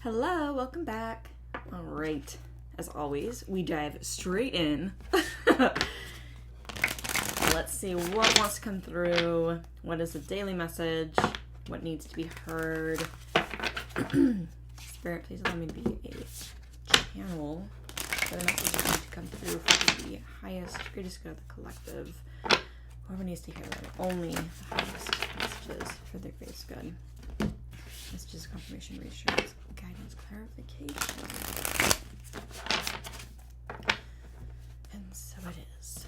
Hello, welcome back. All right, as always, we dive straight in. Let's see what wants to come through. What is the daily message? What needs to be heard? Spirit, please allow me to be a channel for the messages need to come through for the highest, greatest good of the collective. Whoever needs to hear them, only the highest messages for their greatest good. Messages, confirmation, reassurance, guidance, clarification. And so it is.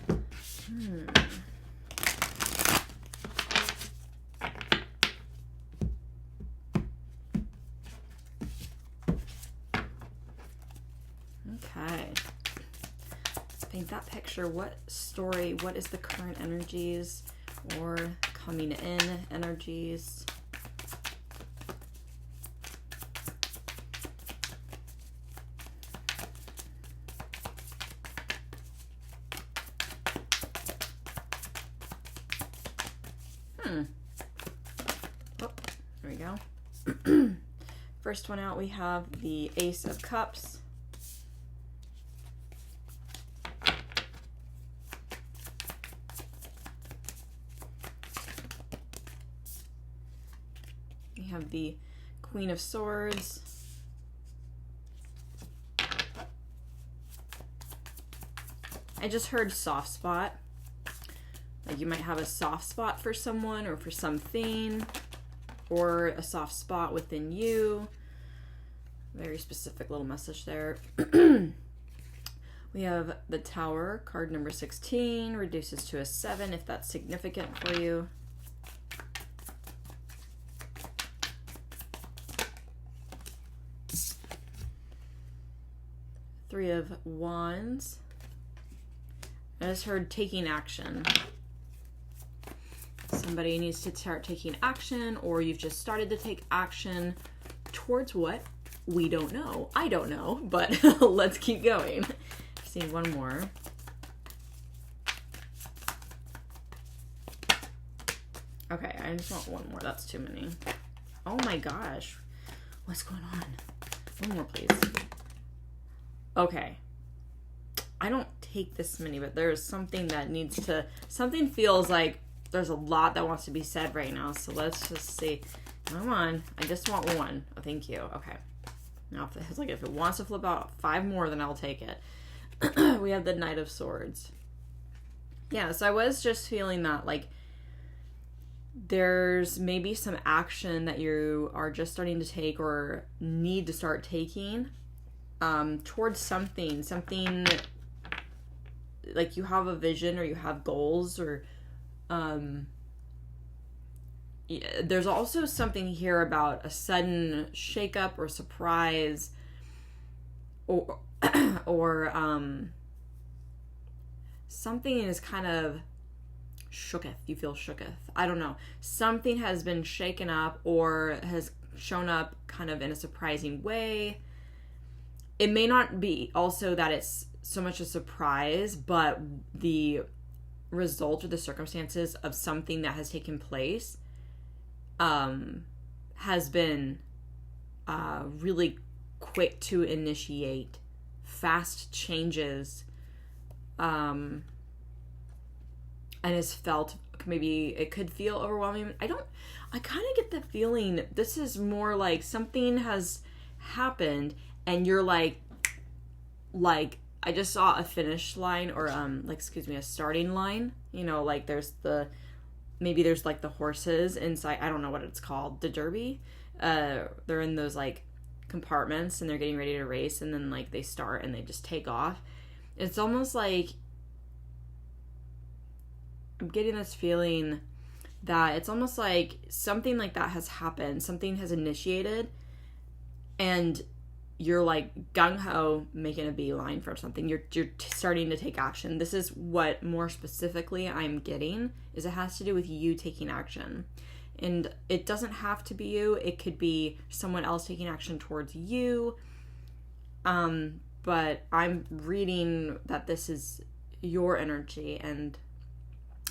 Okay. Let's paint that picture. What story, what is the current energies or coming in energies? Oh, there we go. First one out, we have the Ace of Cups. We have the Queen of Swords. I just heard soft spot. Like you might have a soft spot for someone or for something, or a soft spot within you. Very specific little message there. We have the Tower, card number 16, reduces to a 7 if that's significant for you. Three of Wands. I just heard taking action. Somebody needs to start taking action, or you've just started to take action towards what? We don't know. I don't know, but let's keep going. See one more. Okay, I just want one more. That's too many. Oh my gosh. What's going on? One more, please. Okay. I don't take this many, but there's something that needs to... Something feels like there's a lot that wants to be said right now, so let's just see. Come on. I just want one. Oh, thank you. Okay. Now, if it wants to flip out 5 more, then I'll take it. We have the Knight of Swords. Yeah, so I was just feeling that, like, there's maybe some action that you are just starting to take or need to start taking towards something like you have a vision or you have goals or there's also something here about a sudden shakeup or surprise or something is kind of shooketh. You feel shooketh. I don't know. Something has been shaken up or has shown up kind of in a surprising way. It may not be also that it's so much a surprise, but the result or the circumstances of something that has taken place has been really quick to initiate fast changes and is felt, maybe it could feel overwhelming. I kind of get the feeling this is more like something has happened and you're like I just saw a finish line or a starting line. You know, like there's like the horses inside, I don't know what it's called, the derby. They're in those like compartments and they're getting ready to race, and then like they start and they just take off. It's almost like I'm getting this feeling that it's almost like something like that has happened, something has initiated, and you're like gung-ho making a beeline for something. You're starting to take action. This is what more specifically I'm getting, is it has to do with you taking action. And it doesn't have to be you. It could be someone else taking action towards you. But I'm reading that this is your energy. And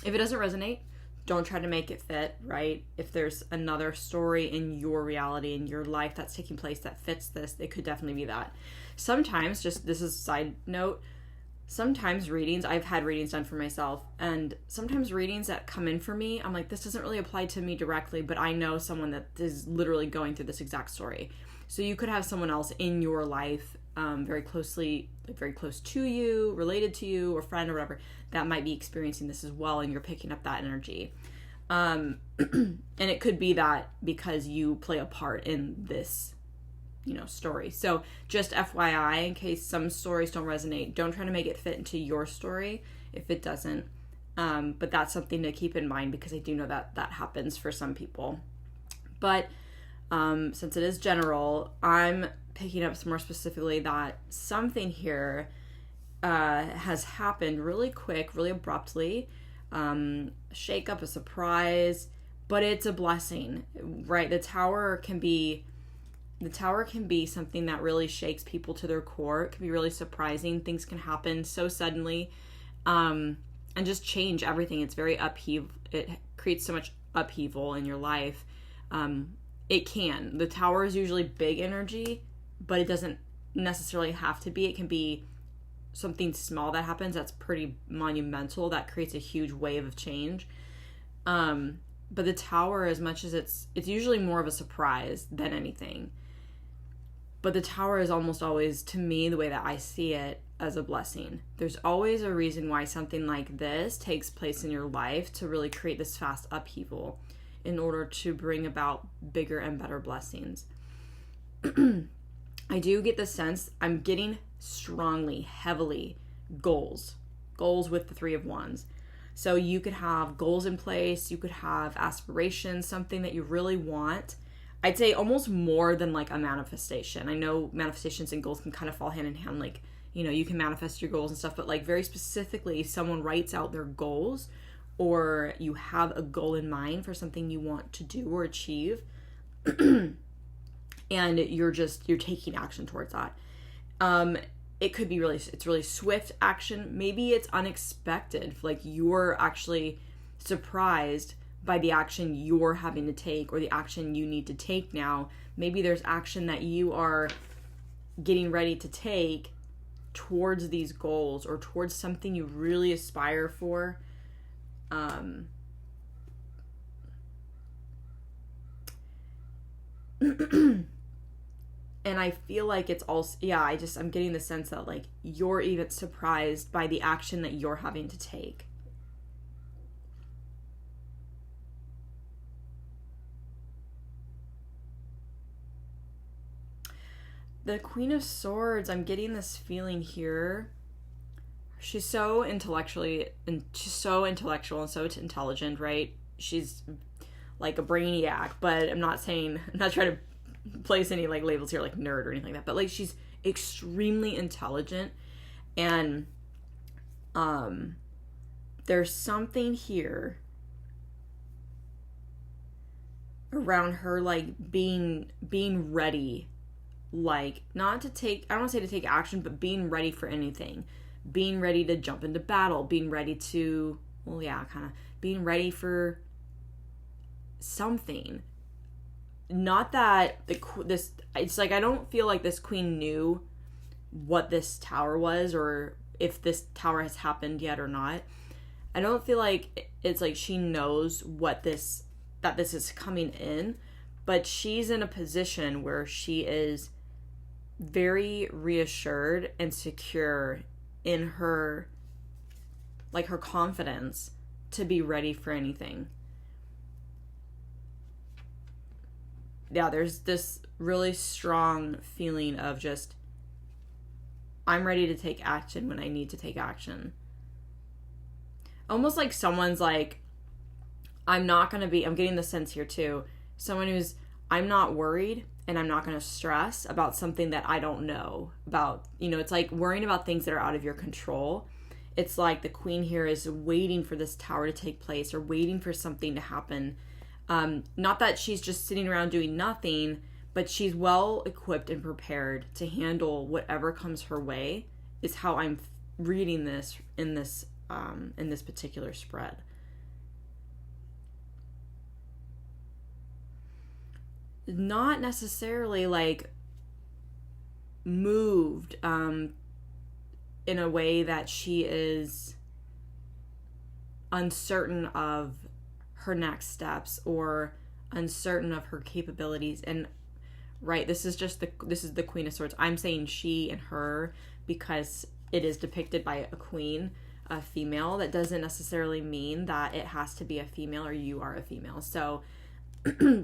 if it doesn't resonate, don't try to make it fit, right? If there's another story in your reality, in your life that's taking place that fits this, it could definitely be that. Sometimes, just this is a side note, sometimes readings, I've had readings done for myself, and sometimes readings that come in for me, I'm like, this doesn't really apply to me directly, but I know someone that is literally going through this exact story. So you could have someone else in your life, very close to you, related to you, or friend or whatever, that might be experiencing this as well, and you're picking up that energy. And it could be that because you play a part in this, story. So just FYI, in case some stories don't resonate, don't try to make it fit into your story if it doesn't. But that's something to keep in mind, because I do know that that happens for some people. But since it is general, I'm picking up more specifically that something here has happened really quick, really abruptly. Shake up, a surprise, but it's a blessing, right? The tower can be something that really shakes people to their core. It can be really surprising. Things can happen so suddenly, and just change everything. It's very upheaval. It creates so much upheaval in your life. It can. The tower is usually big energy, but it doesn't necessarily have to be. It can be something small that happens that's pretty monumental, that creates a huge wave of change. But the tower, as much as it's usually more of a surprise than anything. But the tower is almost always, to me, the way that I see it, as a blessing. There's always a reason why something like this takes place in your life, to really create this fast upheaval in order to bring about bigger and better blessings. I do get the sense, I'm getting strongly, heavily, goals with the Three of Wands. So you could have goals in place, you could have aspirations, something that you really want. I'd say almost more than like a manifestation. I know manifestations and goals can kind of fall hand in hand, like, you can manifest your goals and stuff, but like very specifically, someone writes out their goals, or you have a goal in mind for something you want to do or achieve, and you're taking action towards that. It could be it's really swift action. Maybe it's unexpected, like you're actually surprised by the action you're having to take, or the action you need to take now. Maybe there's action that you are getting ready to take towards these goals, or towards something you really aspire for. And I feel like it's also, I'm getting the sense that like you're even surprised by the action that you're having to take. The Queen of Swords, I'm getting this feeling here. She's so intellectual and so intelligent, right? She's like a brainiac, but I'm not trying to place any like labels here like nerd or anything like that, but like she's extremely intelligent, and there's something here around her like being ready, like not to take, I don't want to say to take action, but being ready for anything, being ready to jump into battle, being ready to, being ready for something. Not that it's like I don't feel like this queen knew what this tower was, or if this tower has happened yet or not. I don't feel like it's like she knows that this is coming in, but she's in a position where she is very reassured and secure in her confidence to be ready for anything. Yeah, there's this really strong feeling of just, I'm ready to take action when I need to take action. Almost like someone's like, I'm getting the sense here too, someone who's, I'm not worried and I'm not going to stress about something that I don't know about. It's like worrying about things that are out of your control. It's like the queen here is waiting for this tower to take place, or waiting for something to happen. Not that she's just sitting around doing nothing, but she's well equipped and prepared to handle whatever comes her way, is how I'm reading this in this particular spread. not necessarily like moved in a way that she is uncertain of her next steps or uncertain of her capabilities. And right, this is the Queen of Swords. I'm saying she and her because it is depicted by a queen, a female. That doesn't necessarily mean that it has to be a female or you are a female. So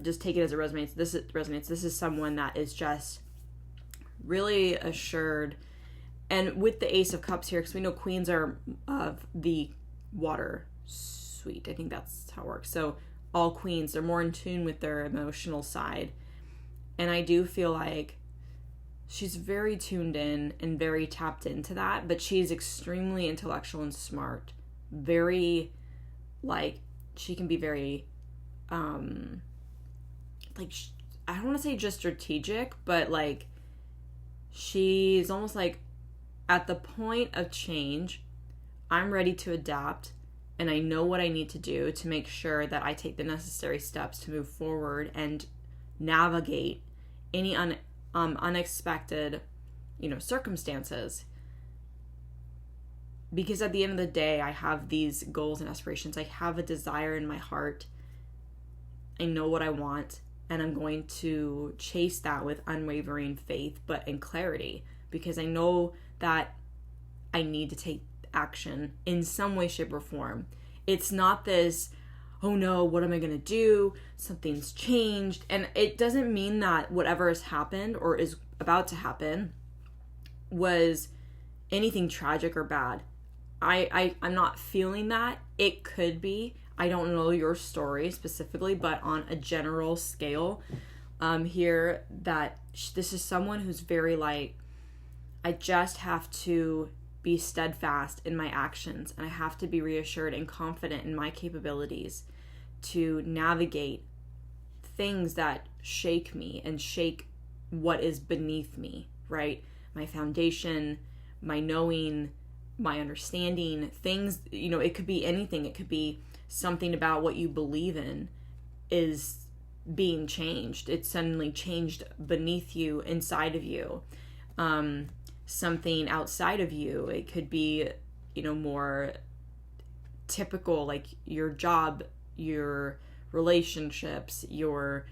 just take it as it resonates. This is someone that is just really assured. And with the Ace of Cups here, because we know queens are of the water suite. I think that's how it works. So all queens, they're more in tune with their emotional side. And I do feel like she's very tuned in and very tapped into that, but she's extremely intellectual and smart. Very, like, she can be very, like, I don't want to say just strategic, but, like, she's almost like, at the point of change, I'm ready to adapt, and I know what I need to do to make sure that I take the necessary steps to move forward and navigate any unexpected, circumstances. Because at the end of the day, I have these goals and aspirations. I have a desire in my heart. I know what I want, and I'm going to chase that with unwavering faith, but in clarity, because I know that I need to take action in some way, shape, or form. It's not this, oh no, what am I going to do? Something's changed. And it doesn't mean that whatever has happened or is about to happen was anything tragic or bad. I'm not feeling that. It could be. I don't know your story specifically, but on a general scale, here, that this is someone who's very like, I just have to be steadfast in my actions, and I have to be reassured and confident in my capabilities to navigate things that shake me and shake what is beneath me, right? My foundation, my knowing, my understanding, things, it could be anything. It could be something about what you believe in is being changed. It's suddenly changed beneath you, inside of you. Something outside of you. It could be, more typical, like your job, your relationships, your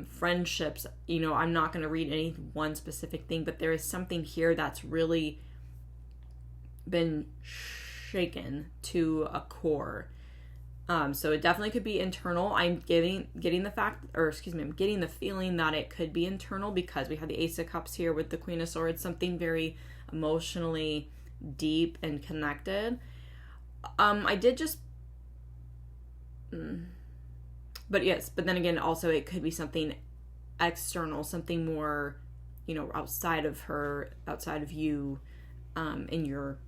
friendships. I'm not going to read any one specific thing, but there is something here that's really been shaken to a core. So it definitely could be internal. I'm getting the feeling that it could be internal because we have the Ace of Cups here with the Queen of Swords, something very emotionally deep and connected. I did just, but then again, also it could be something external, something more, outside of you, in your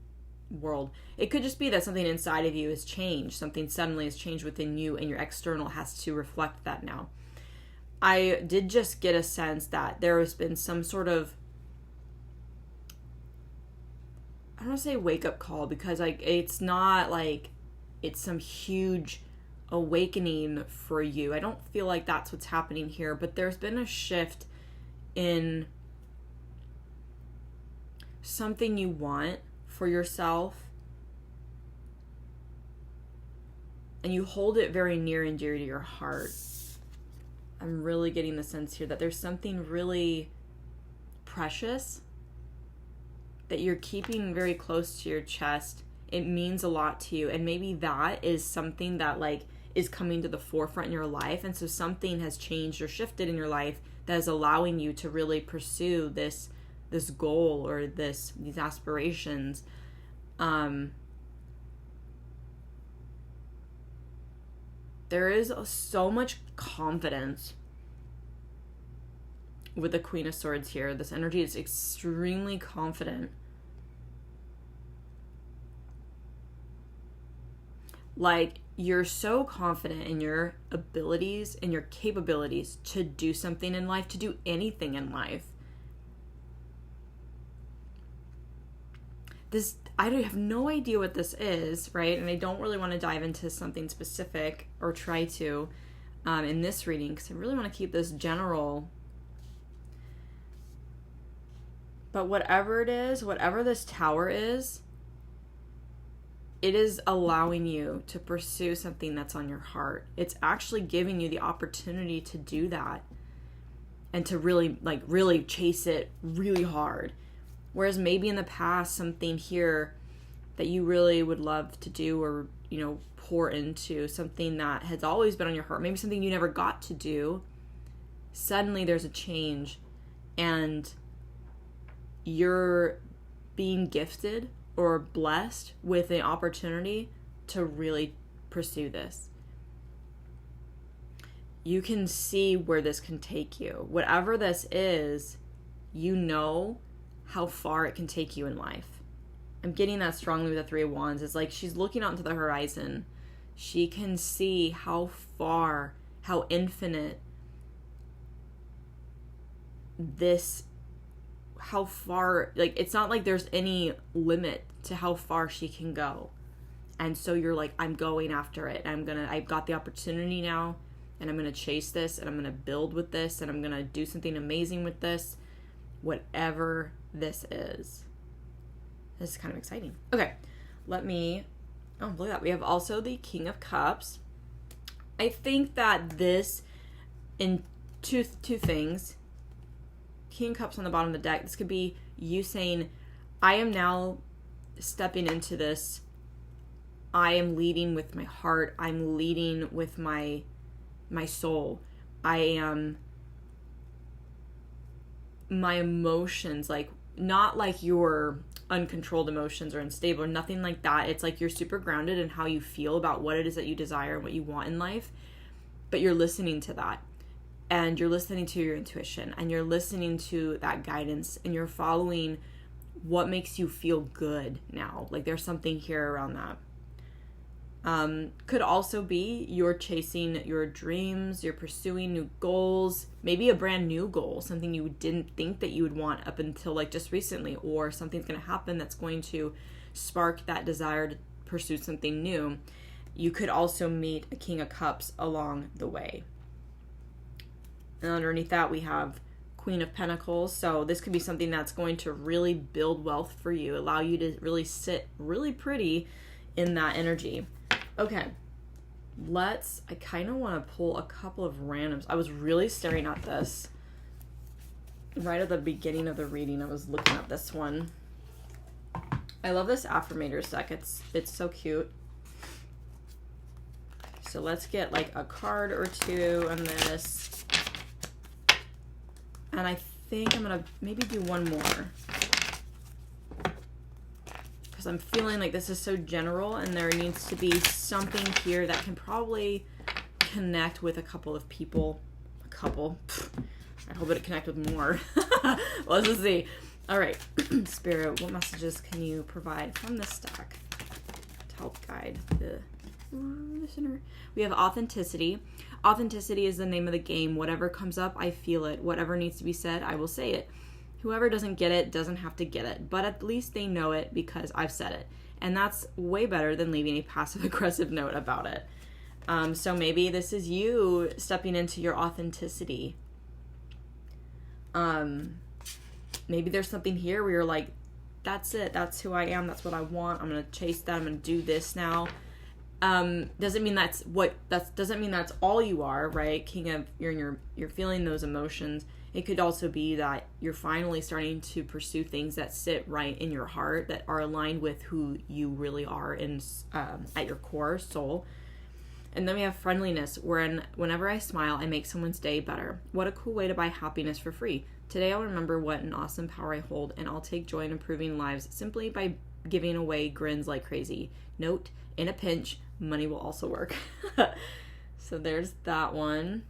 world. It could just be that something inside of you has changed. Something suddenly has changed within you, and your external has to reflect that now. I did just get a sense that there has been some sort of, I don't want to say wake up call, because it's not like it's some huge awakening for you. I don't feel like that's what's happening here, but there's been a shift in something you want for yourself, and you hold it very near and dear to your heart. I'm really getting the sense here that there's something really precious that you're keeping very close to your chest. It means a lot to you, and maybe that is something that is coming to the forefront in your life, and so something has changed or shifted in your life that is allowing you to really pursue this goal or these aspirations. There is so much confidence with the Queen of Swords here. This energy is extremely confident. Like, you're so confident in your abilities and your capabilities to do something in life, to do anything in life. I have no idea what this is, right? And I don't really want to dive into something specific or try to. in this reading, because I really want to keep this general. But whatever it is, whatever this tower is, it is allowing you to pursue something that's on your heart. It's actually giving you the opportunity to do that and to really chase it really hard. Whereas maybe in the past, something here that you really would love to do or, pour into, something that has always been on your heart, maybe something you never got to do, suddenly there's a change and you're being gifted or blessed with an opportunity to really pursue this. You can see where this can take you. Whatever this is, how far it can take you in life. I'm getting that strongly with the Three of Wands. It's like she's looking out into the horizon. She can see how far, how infinite how far, it's not like there's any limit to how far she can go. And so you're like, I'm going after it. I've got the opportunity now, and I'm going to chase this, and I'm going to build with this, and I'm going to do something amazing with this, whatever this is. This is kind of exciting. Okay, look at that. We have also the King of Cups. I think that this, in two things, King of Cups on the bottom of the deck, this could be you saying, I am now stepping into this. I am leading with my heart. I'm leading with my soul. I am my emotions, not like your uncontrolled emotions or unstable or nothing like that. It's like you're super grounded in how you feel about what it is that you desire and what you want in life, but you're listening to that. And you're listening to your intuition, and you're listening to that guidance, and you're following what makes you feel good now. There's something here around that. Could also be you're chasing your dreams, you're pursuing new goals, maybe a brand new goal, something you didn't think that you would want up until just recently, or something's going to happen that's going to spark that desire to pursue something new. You could also meet a King of Cups along the way. And underneath that, we have Queen of Pentacles. So this could be something that's going to really build wealth for you, allow you to really sit really pretty in that energy. Okay, I kind of want to pull a couple of randoms. I was really staring at this right at the beginning of the reading. I was looking at this one. I love this Affirmators deck. It's so cute. So let's get a card or two on this. And I think I'm going to maybe do one more. Because I'm feeling like this is so general, and there needs to be something here that can probably connect with a couple of people. I hope it connect with more. Let's just see. All right. Spirit, what messages can you provide from this deck to help guide the listener? We have authenticity. Authenticity is the name of the game. Whatever comes up, I feel it. Whatever needs to be said, I will say it. Whoever doesn't get it doesn't have to get it, but at least they know it because I've said it. And that's way better than leaving a passive-aggressive note about it. So maybe this is you stepping into your authenticity. Maybe there's something here where you're like, that's it. That's who I am. That's what I want. I'm going to chase that. I'm going to do this now. Doesn't mean that's all you are, right? You're feeling those emotions. It could also be that you're finally starting to pursue things that sit right in your heart, that are aligned with who you really are at your core soul. And then we have friendliness, whenever I smile, I make someone's day better. What a cool way to buy happiness for free. Today I'll remember what an awesome power I hold, and I'll take joy in improving lives simply by giving away grins like crazy. Note, in a pinch, money will also work. So there's that one.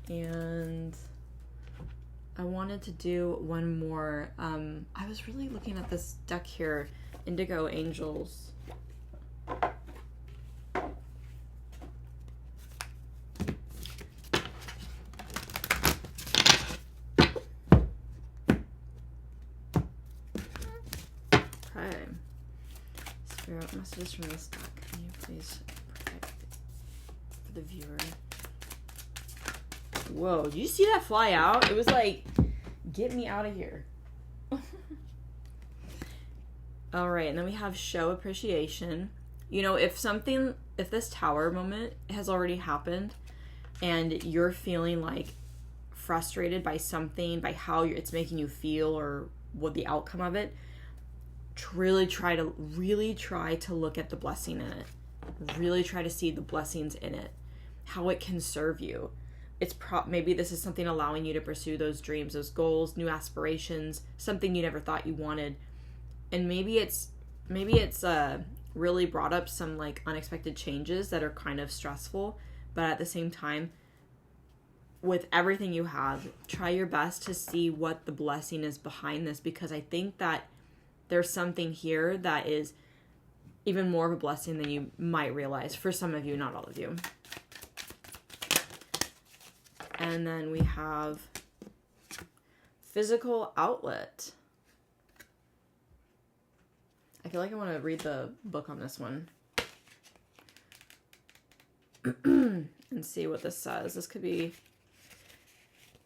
And I wanted to do one more. I was really looking at this deck here, Indigo Angels. Okay. Spirit messages from this deck. Can you please protect the viewer. Whoa, did you see that fly out? It was like, get me out of here. All right, and then we have show appreciation. You know, if this tower moment has already happened and you're feeling like frustrated by something, by how it's making you feel or what the outcome of it, really try to look at the blessing in it. Really try to see the blessings in it, how it can serve you. Maybe this is something allowing you to pursue those dreams, those goals, new aspirations, something you never thought you wanted. And maybe it's really brought up some like unexpected changes that are kind of stressful, but at the same time, with everything you have, try your best to see what the blessing is behind this, because I think that there's something here that is even more of a blessing than you might realize. For some of you, not all of you. And then we have physical outlet. I feel like I want to read the book on this one. And see what this says. This could be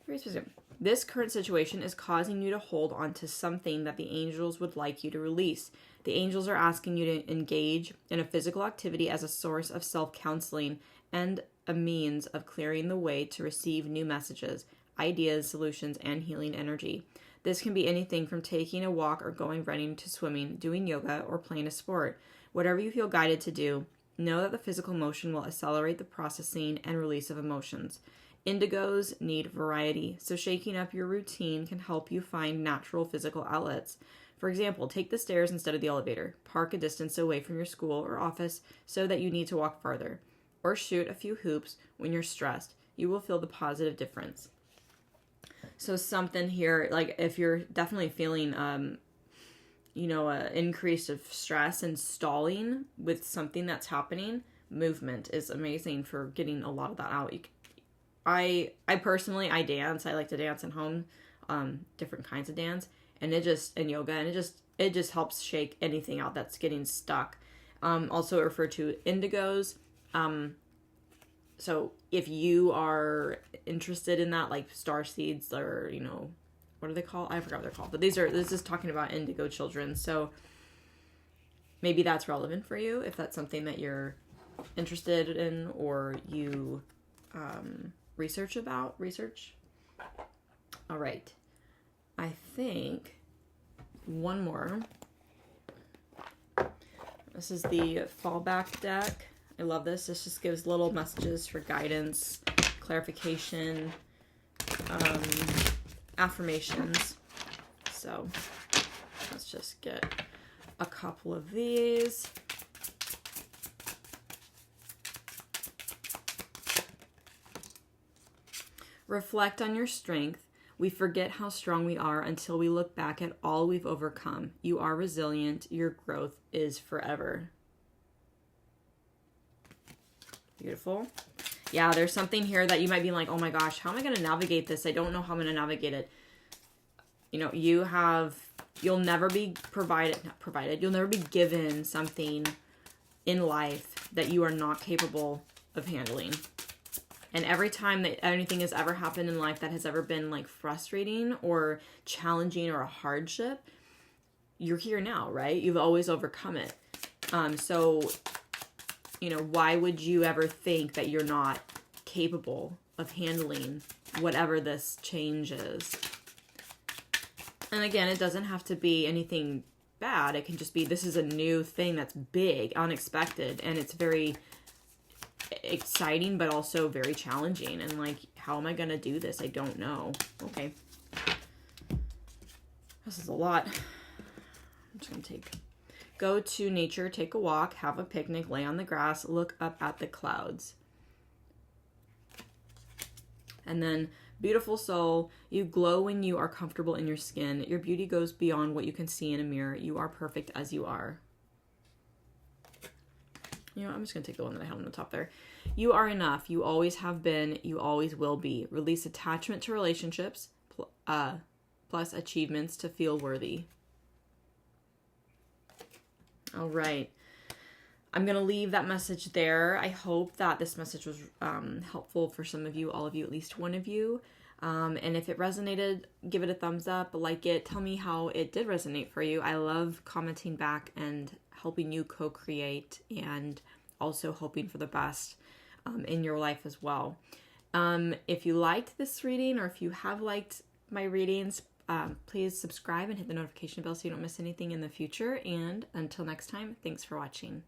very specific. This current situation is causing you to hold on to something that the angels would like you to release. The angels are asking you to engage in a physical activity as a source of self-counseling and a means of clearing the way to receive new messages, ideas, solutions, and healing energy. This can be anything from taking a walk or going running to swimming, doing yoga, or playing a sport. Whatever you feel guided to do, know that the physical motion will accelerate the processing and release of emotions. Indigos need variety, so shaking up your routine can help you find natural physical outlets. For example, take the stairs instead of the elevator. Park a distance away from your school or office so that you need to walk farther. Or shoot a few hoops when you're stressed. You will feel the positive difference. So something here, like if you're definitely feeling, an increase of stress and stalling with something that's happening, movement is amazing for getting a lot of that out. I personally, I dance. I like to dance at home, different kinds of dance, and yoga, and it just helps shake anything out that's getting stuck. Also referred to indigos. So if you are interested in that, like star seeds, or, what are they called? I forgot what they're called, but this is talking about indigo children. So maybe that's relevant for you if that's something that you're interested in, or you, research. All right. I think one more. This is the fallback deck. I love this. This just gives little messages for guidance, clarification, affirmations. So let's just get a couple of these. Reflect on your strength. We forget how strong we are until we look back at all we've overcome. You are resilient. Your growth is forever. Beautiful. Yeah, there's something here that you might be like, oh my gosh, how am I going to navigate this? I don't know how I'm going to navigate it. You'll never be you'll never be given something in life that you are not capable of handling. And every time that anything has ever happened in life that has ever been like frustrating or challenging or a hardship, you're here now, right? You've always overcome it. So why would you ever think that you're not capable of handling whatever this change is? And again, it doesn't have to be anything bad. It can just be, this is a new thing that's big, unexpected, and it's very exciting, but also very challenging. And like, how am I going to do this? I don't know. Okay. This is a lot. I'm just going to go to nature, take a walk, have a picnic, lay on the grass, look up at the clouds. And then, beautiful soul, you glow when you are comfortable in your skin. Your beauty goes beyond what you can see in a mirror. You are perfect as you are. I'm just going to take the one that I had on the top there. You are enough. You always have been. You always will be. Release attachment to relationships, plus achievements to feel worthy. All right. I'm going to leave that message there. I hope that this message was helpful for some of you, all of you, at least one of you. And if it resonated, give it a thumbs up, like it, tell me how it did resonate for you. I love commenting back and helping you co-create, and also hoping for the best in your life as well. If you liked this reading, or if you have liked my readings, please subscribe and hit the notification bell so you don't miss anything in the future. And until next time, thanks for watching.